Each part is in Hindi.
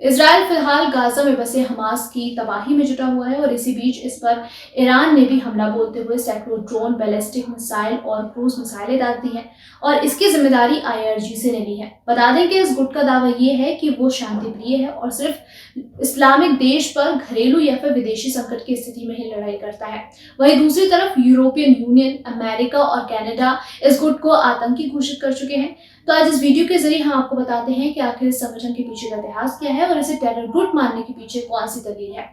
इजराइल फिलहाल गाजा में बसे हमास की तबाही में जुटा हुआ है और इसी बीच इस पर ईरान ने भी हमला बोलते हुए सैकड़ों ड्रोन, बैलिस्टिक मिसाइल और क्रूज मिसाइलें दाग दी हैं और इसकी जिम्मेदारी आईआरजीसी ने ली है। बता दें कि इस गुट का दावा ये है कि वो शांति प्रिय है और सिर्फ इस्लामिक देश पर घरेलू या फिर विदेशी संकट की स्थिति में ही लड़ाई करता है। वहीं दूसरी तरफ यूरोपियन यूनियन, अमेरिका और कनाडा इस गुट को आतंकी घोषित कर चुके हैं। तो आज इस वीडियो के जरिए हम आपको बताते हैं कि आखिर इस संगठन के पीछे का इतिहास क्या है और इसे टेरर ग्रुप मानने के पीछे कौन सी दलील है।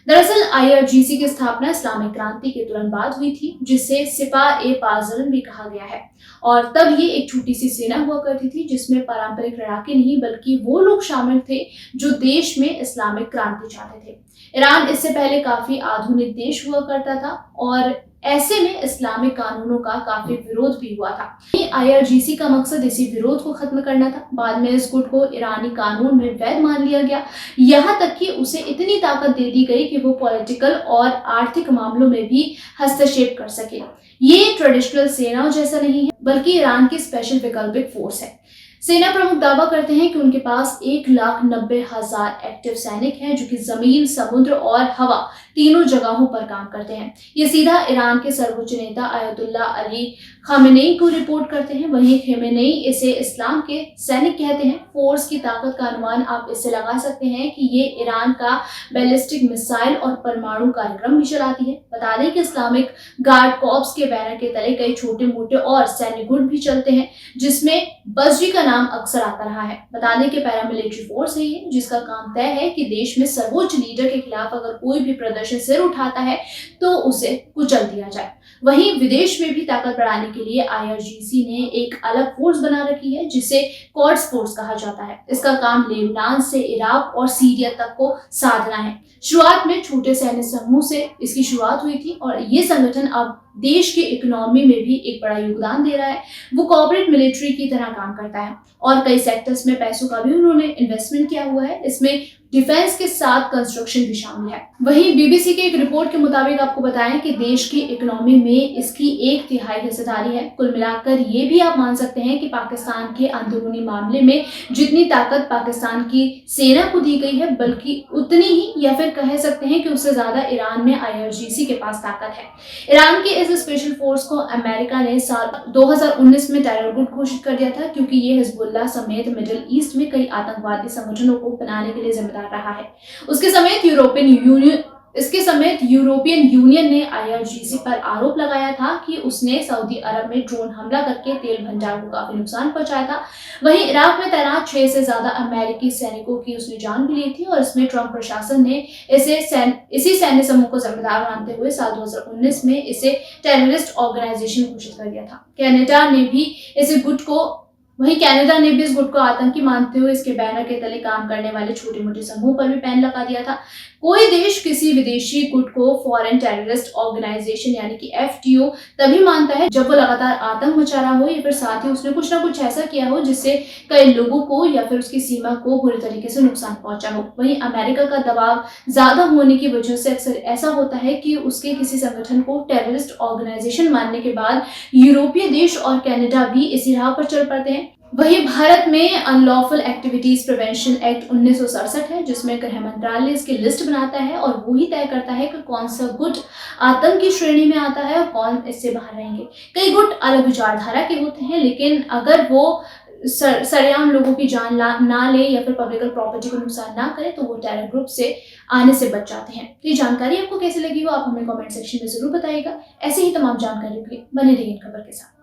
दरअसल आईआरजीसी की स्थापना इस्लामिक क्रांति के तुरंत बाद हुई थी, जिसे सिपा-ए-पाज़लन भी कहा गया है। और तब ये एक छोटी सी सेना हुआ करती थी जिसमें पारंपरिक लड़ाके नहीं बल्कि वो लोग शामिल थे जो देश में इस्लामिक क्रांति चाहते थे। ईरान इससे पहले काफी आधुनिक देश हुआ करता था और ऐसे में इस्लामिक कानूनों का काफी विरोध भी हुआ था। आईआरजीसी का मकसद इसी विरोध को खत्म करना था। बाद में इस गुट को ईरानी कानून में वैध मान लिया गया, यहाँ तक कि उसे इतनी ताकत दे दी गई कि वो पॉलिटिकल और आर्थिक मामलों में भी हस्तक्षेप कर सके। ये ट्रेडिशनल सेनाओं जैसा नहीं है बल्कि ईरान की स्पेशल वैकल्पिक फोर्स है। सेना प्रमुख दावा करते हैं कि उनके पास 1,90,000 एक्टिव सैनिक हैं जो कि जमीन, समुद्र और हवा तीनों जगहों पर काम करते हैं। ये सीधा ईरान के सर्वोच्च नेता आयतुल्ला अली खामेनेई को रिपोर्ट करते हैं। वहीं खामेनेई इसे इस्लाम के सैनिक कहते हैं। फोर्स की ताकत का अनुमान आप इससे लगा सकते हैं कि ये ईरान का बैलिस्टिक मिसाइल और परमाणु कार्यक्रम भी चलाती है। बता दें कि इस्लामिक गार्ड कॉर्प्स के बैनर के तले कई छोटे मोटे और सैन्य गुट भी चलते हैं जिसमें बजरी का नाम अक्सर आता रहा है। बता दें कि पैरामिलिट्री फोर्स है ये, जिसका काम तय है कि देश में सर्वोच्च लीडर के खिलाफ अगर कोई भी प्रदर्शन सिर उठाता है तो उसे कुचल दिया जाए। वहीं विदेश में भी ताकत बढ़ाने के लिए आईआरजीसी ने एक अलग फोर्स बना रखी है जिसे क्वाड्स फोर्स कहा जाता है। इसका काम लेबनान से इराक और सीरिया तक को साधना है। शुरुआत में छोटे सैन्य समूह से इसकी शुरुआत हुई थी और ये संगठन अब देश के इकोनॉमी में भी एक बड़ा योगदान दे रहा है। वो कॉर्पोरेट मिलिट्री की तरह काम करता है और कई सेक्टर्स में पैसों का भी उन्होंने इन्वेस्टमेंट किया हुआ है। इसमें डिफेंस के साथ कंस्ट्रक्शन भी शामिल है। वहीं बीबीसी के एक रिपोर्ट के मुताबिक आपको बताएं कि देश की इकोनॉमी में इसकी 1/3 हिस्सेदारी है। कुल मिलाकर ये भी आप मान सकते हैं कि पाकिस्तान के अंदरूनी मामले में जितनी ताकत पाकिस्तान की सेना को दी गई है बल्कि उतनी ही या फिर कह सकते हैं कि उससे ज्यादा ईरान में आईआरजीसी के पास ताकत है। ईरान के इस स्पेशल फोर्स को अमेरिका ने साल 2019 में टेरर ग्रुप घोषित कर दिया था क्योंकि ये हिजबुल्लाह समेत मिडिल ईस्ट में कई आतंकवादी संगठनों को बनाने के लिए जिम्मेदार रहा है। इसके समेत यूरोपियन यूनियन ने आईआरजीसी पर आरोप लगाया था कि उसने सऊदी अरब में ड्रोन हमला करके तेल भंडार को काफी नुकसान पहुंचाया था। वहीं इराक में तैनात 6 से ज्यादा अमेरिकी सैनिकों की उसने जान भी ली थी और इसमें ट्रंप प्रशासन ने इसी सैन्य समूह को जिम्मेदार मानते हुए साल 2019 में इसे टेररिस्ट ऑर्गेनाइजेशन घोषित कर दिया था। कनाडा ने भी इस गुट को आतंकी मानते हुए इसके बैनर के तले काम करने वाले छोटे मोटे समूह पर भी बैन लगा दिया था। कोई देश किसी विदेशी गुट को फॉरेन टेररिस्ट ऑर्गेनाइजेशन यानी कि एफटीओ तभी मानता है जब वो लगातार आतंक मचा रहा हो या फिर साथ ही उसने कुछ ना कुछ ऐसा किया हो जिससे कई लोगों को या फिर उसकी सीमा को बुरी तरीके से नुकसान पहुंचा हो। वहीं अमेरिका का दबाव ज्यादा होने की वजह से अक्सर ऐसा होता है कि उसके किसी संगठन को टेररिस्ट ऑर्गेनाइजेशन मानने के बाद यूरोपीय देश और कनाडा भी इसी राह पर चल पड़ते हैं। वहीं भारत में अनलॉफुल एक्टिविटीज प्रिवेंशन एक्ट 1967 है जिसमें गृह मंत्रालय इसकी लिस्ट बनाता है और वो ही तय करता है कि कौन सा गुट आतंक की श्रेणी में आता है और कौन इससे बाहर रहेंगे। कई गुट अलग विचारधारा के होते हैं लेकिन अगर वो सरेआम लोगों की जान ना ले या फिर पब्लिक प्रॉपर्टी को नुकसान ना करे तो वो टेरर ग्रुप से आने से बच जाते हैं। तो ये जानकारी आपको कैसी लगी हो आप हमें कमेंट सेक्शन में जरूर बताइएगा। ऐसे ही तमाम जानकारी के लिए बने रहिए खबर के साथ।